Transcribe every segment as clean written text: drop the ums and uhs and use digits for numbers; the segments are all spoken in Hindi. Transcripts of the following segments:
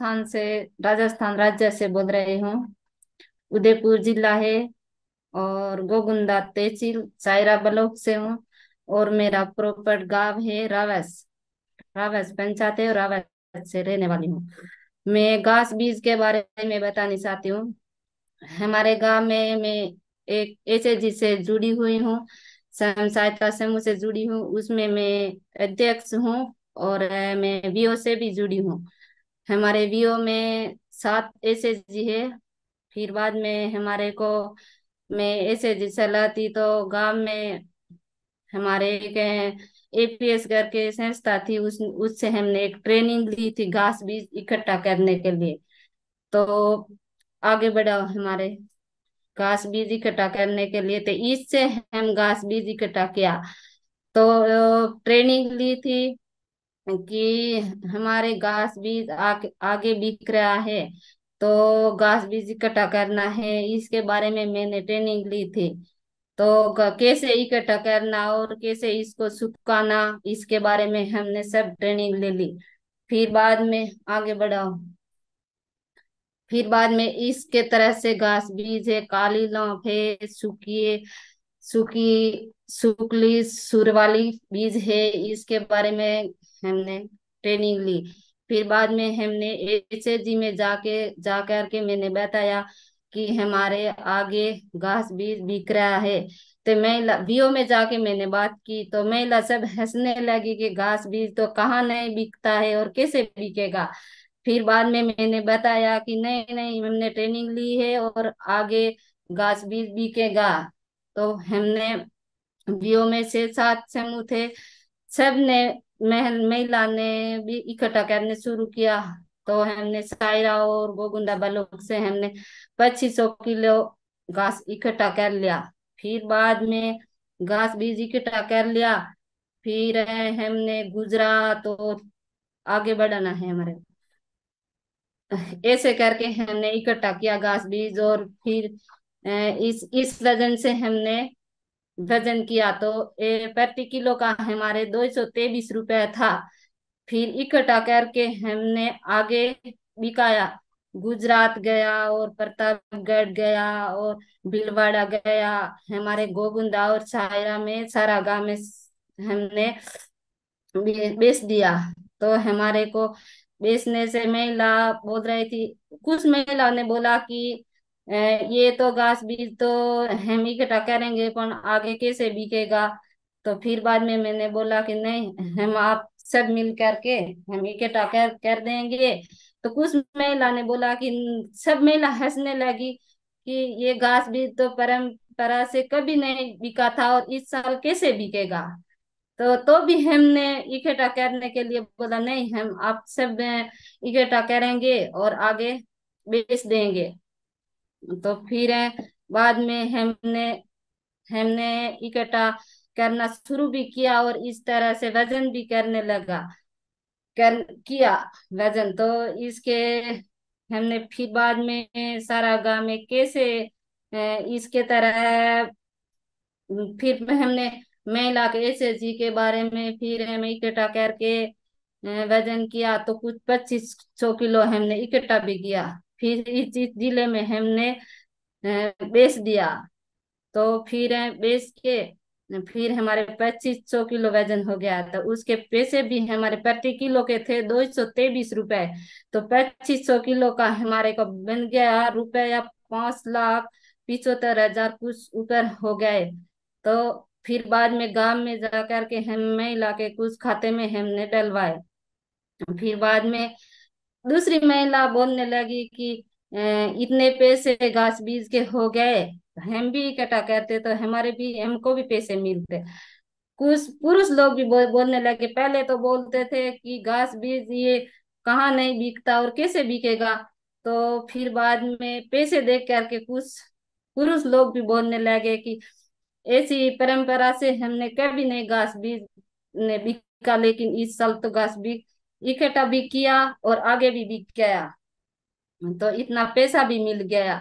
राजस्थान राज्य से बोल रही हूँ। उदयपुर जिला है। और गोगुंदा तहसील सायरा ब्लॉक से हूँ। और मेरा प्रॉपर गांव है रावस। रावस पंचायत है और रावस से रहने वाली हूँ। मैं घास बीज के बारे में बताना चाहती हूँ। हमारे गांव में मैं एक एसएचजी से जुड़ी हुई हूँ। स्वयं सहायता समूह से जुड़ी हूँ, उसमें मैं अध्यक्ष हूँ। और मैं वीओ से भी जुड़ी हूँ। हमारे वीओ में 7 एसएचजी है। फिर बाद में हमारे को मैं एसएचजी चलाती तो गांव में हमारे एक एपीएस करके संस्था थी, उस उससे हमने एक ट्रेनिंग ली थी घास बीज इकट्ठा करने के लिए। तो आगे बढ़ा हमारे घास बीज इकट्ठा करने के लिए, तो इससे हम घास बीज इकट्ठा किया। तो ट्रेनिंग ली थी कि हमारे घास बीज आगे बिक रहा है, तो घास बीज इकट्ठा करना है, इसके बारे में मैंने ट्रेनिंग ली थी। तो कैसे इकट्ठा करना और कैसे इसको सुखाना, इसके बारे में हमने सब ट्रेनिंग ले ली। फिर बाद में आगे बढ़ाओ। फिर बाद में इसके तरह से घास बीज है, काली लौंग है, सूखी सूखली सुर वाली बीज है, इसके बारे में हमने ट्रेनिंग ली। फिर बाद में हमने एसएचजी में जा करके मैंने बताया कि हमारे आगे घास बीज बिक रहा है। तो महिला बीओ में जाके मैंने बात की तो महिला सब हंसने लगी कि घास बीज तो कहाँ नहीं बिकता है और कैसे बिकेगा। फिर बाद में मैंने बताया कि नहीं नहीं, हमने ट्रेनिंग ली है और आगे घास बीज बिकेगा। तो हमने बीओ में से 7 समूह थे, सब ने महिला ने भी इकट्ठा करने शुरू किया। तो हमने सायरा और गोगुंडा ब्लॉक से हमने 2500 किलो घास इकट्ठा कर लिया। फिर बाद में घास बीज इकट्ठा कर लिया। फिर हमने गुजरात और आगे बढ़ाना है हमारे। ऐसे करके हमने इकट्ठा किया घास बीज। और फिर इस वजन से हमने वजन किया तो प्रति किलो का हमारे 223 रुपये था। फिर इकट्ठा करके हमने आगे बिकाया। गुजरात गया और प्रतापगढ़ गया और भीलवाड़ा गया। हमारे गोगुंदा और सायरा में सारा गांव में हमने बेच दिया। तो हमारे को बेचने से महिला बोल रही थी, कुछ महिला ने बोला कि ये तो घास बीज तो हम इकट्ठा करेंगे पर आगे कैसे बिकेगा। तो फिर बाद में मैंने बोला कि नहीं, हम आप सब मिल करके हम इकट्ठा कर देंगे। तो कुछ महिला ने बोला कि सब महिला हंसने लगी कि ये घास बीज तो परंपरा से कभी नहीं बिका था और इस साल कैसे बिकेगा। तो भी हमने इकट्ठा करने के लिए बोला नहीं, हम आप सब इकट्ठा करेंगे और आगे बेच देंगे। तो फिर बाद में हमने हमने इकट्ठा करना शुरू भी किया और इस तरह से वजन भी करने लगा कर किया वजन। तो इसके हमने फिर बाद में सारा गांव में कैसे इसके तरह फिर हमने महिला के एसएचजी के बारे में फिर हमें इकट्ठा करके वजन किया तो कुछ 2500 किलो हमने इकट्ठा भी किया। फिर इस जिले में हमने बेच दिया। तो फिर बेच के फिर हमारे 2500 किलो वजन हो गया। तो उसके पैसे भी हमारे प्रति किलो के थे 223 रुपए। तो 2500 किलो का हमारे को बन गया रुपया 5,75,000 कुछ ऊपर हो गए। तो फिर बाद में गांव में जा करके हम महिला के कुछ खाते में हमने डलवाए। फिर बाद में दूसरी महिला बोलने लगी कि इतने पैसे घास बीज के हो गए, हम भी इकट्ठा करते तो हमारे भी हमको भी पैसे मिलते। कुछ पुरुष लोग भी बोलने लगे, पहले तो बोलते थे कि घास बीज ये कहाँ नहीं बिकता और कैसे बिकेगा। तो फिर बाद में पैसे देख करके कुछ पुरुष लोग भी बोलने लगे कि ऐसी परंपरा से हमने कभी नहीं घास बीज ने बिका, लेकिन इस साल तो घास बीज इकट्ठा भी किया और आगे भी बिक गया, तो इतना पैसा भी मिल गया।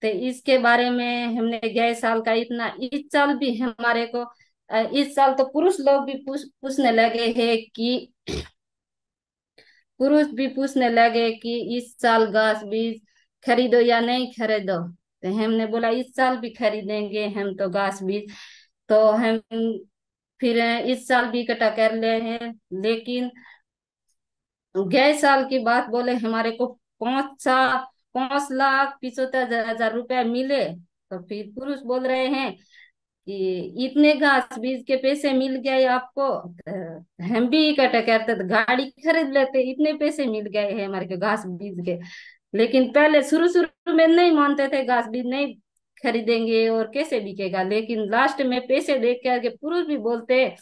तो इसके बारे में हमने गए साल का इतना, इस साल भी हमारे को इस साल तो पुरुष लोग भी पूछने लगे हैं कि पुरुष भी पूछने लगे कि इस साल घास बीज खरीदो या नहीं खरीदो। तो हमने बोला इस साल भी खरीदेंगे हम तो घास बीज। तो हम फिर इस साल भी इकट्ठा कर ले हैं। लेकिन गए साल की बात बोले हमारे को 5,75,75,000 रुपया मिले। तो फिर पुरुष बोल रहे हैं कि इतने घास बीज के पैसे मिल गए आपको, तो हम भी इकट्ठा करते तो गाड़ी खरीद लेते, इतने पैसे मिल गए हैं हमारे को घास बीज के। लेकिन पहले शुरू शुरू में नहीं मानते थे, घास बीज नहीं खरीदेंगे और कैसे बिकेगा। लेकिन लास्ट में पैसे देख के पुरुष भी बोलते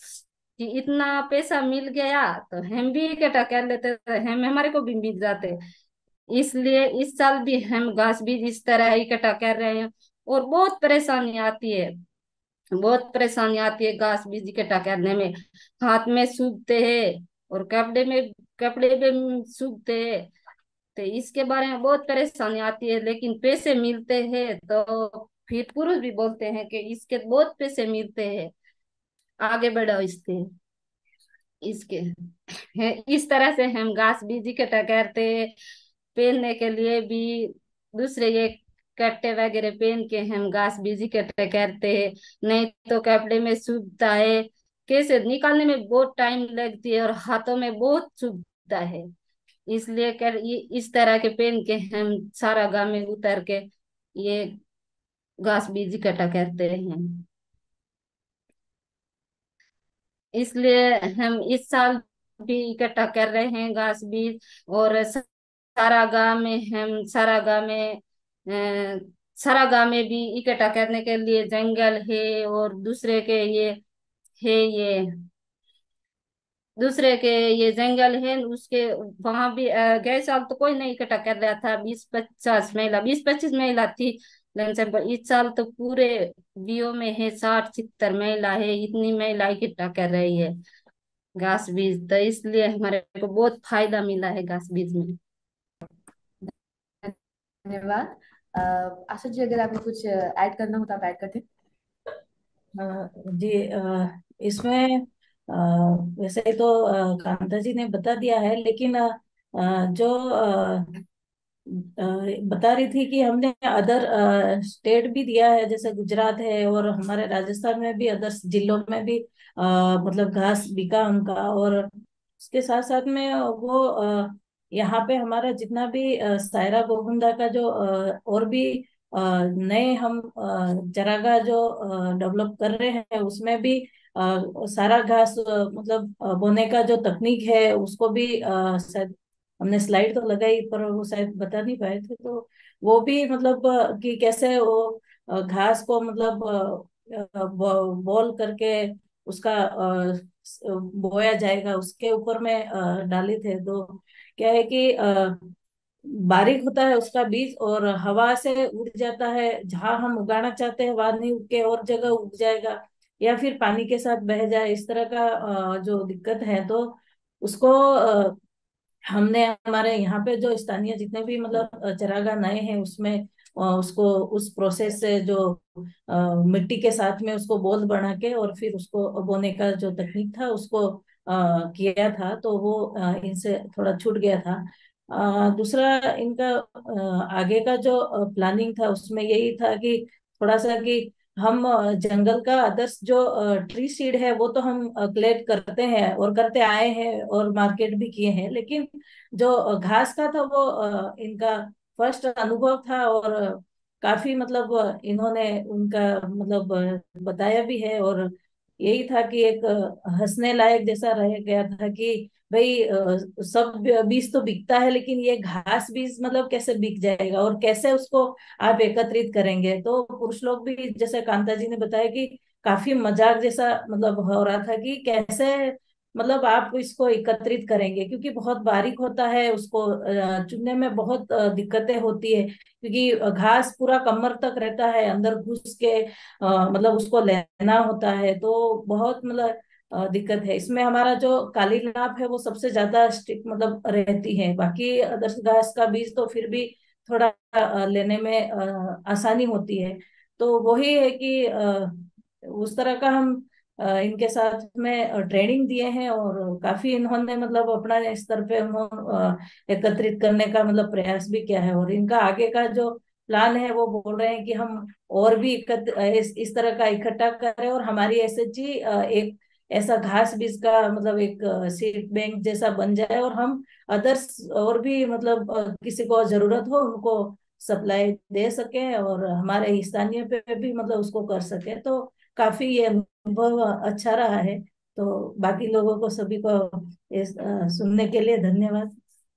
कि इतना पैसा मिल गया तो हम भी इकट्ठा कर लेते, तो हम हमारे को भी मिल जाते। इसलिए इस साल भी हम घास बीज इस तरह इकट्ठा कर रहे हैं। और बहुत परेशानी आती है, बहुत परेशानी आती है घास बीज इकट्ठा करने में। हाथ में सूखते हैं और कपड़े में सूखते हैं। तो इसके बारे में बहुत परेशानी आती है, लेकिन पैसे मिलते हैं तो फिर पुरुष भी बोलते हैं कि इसके बहुत पैसे मिलते हैं, आगे बढ़ाओ इसके इसके है। इस तरह से हम घास बीज इकट्ठा करते हैं। पहनने के लिए भी दूसरे ये कट्टे वगैरह पहन के हम घास बीज इकट्ठे करते हैं। नहीं तो कपड़े में सूखता है, कैसे निकालने में बहुत टाइम लगती है और हाथों में बहुत चुभता है। इसलिए ये इस तरह के पहन के हम सारा गांव में उतर के ये घास बीज इकट्ठा करते हैं। इसलिए हम इस साल भी इकट्ठा कर रहे हैं घास बीज। और सारा गांव में सारा गांव में भी इकट्ठा करने के लिए जंगल है। और है ये दूसरे के ये जंगल है उसके वहां भी गए साल तो कोई नहीं इकट्ठा कर रहा था, 20-50 महिला, 20-25 महिला थी। लेकिन इस साल तो पूरे बीओ में है 60-70 महिला है, इतनी महिला इकट्ठा कर रही है घास बीज। तो इसलिए हमारे को बहुत फायदा मिला है घास बीज में। धन्यवाद। आशा जी, अगर आपको कुछ ऐड करना हो तो आप ऐड करते जी, इसमें वैसे तो कांता जी ने बता दिया है, लेकिन जो बता रही थी कि हमने अदर स्टेट भी दिया है, जैसे गुजरात है और हमारे राजस्थान में भी, अदर जिलों में भी मतलब घास बिका उनका। और उसके साथ साथ में वो यहाँ पे हमारा जितना भी सायरा गोविंदा का जो और भी नए हम चरागाह जो डेवलप कर रहे हैं, उसमें भी सारा घास मतलब बोने का जो तकनीक है उसको भी शायद हमने स्लाइड तो लगाई पर वो शायद बता नहीं पाए थे। तो वो भी मतलब कि कैसे वो घास को मतलब बॉल करके उसका बोया जाएगा, उसके ऊपर में डाले थे। तो क्या है कि बारीक होता है उसका बीज और हवा से उड़ जाता है, जहां हम उगाना चाहते हैं वहां नहीं उग के और जगह उग जाएगा, या फिर पानी के साथ बह जाए, इस तरह का जो दिक्कत है। तो उसको हमने हमारे यहाँ पे जो स्थानीय जितने भी मतलब चरागाह नए हैं उसमें उसको उस प्रोसेस से जो मिट्टी के साथ में उसको बोल बना के और फिर उसको बोने का जो तकनीक था उसको किया था। तो वो इनसे थोड़ा छूट गया था। दूसरा इनका आगे का जो प्लानिंग था उसमें यही था कि थोड़ा सा कि हम जंगल का अदर्स जो ट्री सीड है वो तो हम कलेक्ट करते हैं और करते आए हैं और मार्केट भी किए हैं, लेकिन जो घास का था वो इनका फर्स्ट अनुभव था। और काफी मतलब इन्होंने उनका मतलब बताया भी है। और यही था कि एक हंसने लायक जैसा रह गया था कि भाई सब बीज तो बिकता है, लेकिन ये घास बीज मतलब कैसे बिक जाएगा और कैसे उसको आप एकत्रित करेंगे। तो पुरुष लोग भी, जैसे कांता जी ने बताया, कि काफी मजाक जैसा मतलब हो रहा था कि कैसे मतलब आप इसको एकत्रित करेंगे, क्योंकि बहुत बारीक होता है, उसको चुनने में बहुत दिक्कतें होती है, क्योंकि घास पूरा कमर तक रहता है, अंदर घुस के मतलब उसको लेना होता है। तो बहुत मतलब दिक्कत है इसमें। हमारा जो काली नाप है वो सबसे ज्यादा स्टिक मतलब रहती है, बाकी अदर्स घास का बीज तो फिर भी थोड़ा लेने में आसानी होती है। तो वही है कि उस तरह का हम इनके साथ में ट्रेनिंग दिए हैं, और काफी इन्होंने मतलब अपना स्तर पे एकत्रित करने का मतलब प्रयास भी किया है। और इनका आगे का जो प्लान है वो बोल रहे हैं कि हम और भी इस तरह का इकट्ठा करें, और हमारी एसएचजी एक ऐसा घास बीज का मतलब एक सीड बैंक जैसा बन जाए, और हम अदर्स और भी मतलब किसी को जरूरत हो उनको सप्लाई दे सके, और हमारे स्थानीय पे भी मतलब उसको कर सके। तो काफी ये अनुभव अच्छा रहा है। तो बाकी लोगों को सभी को सुनने के लिए धन्यवाद।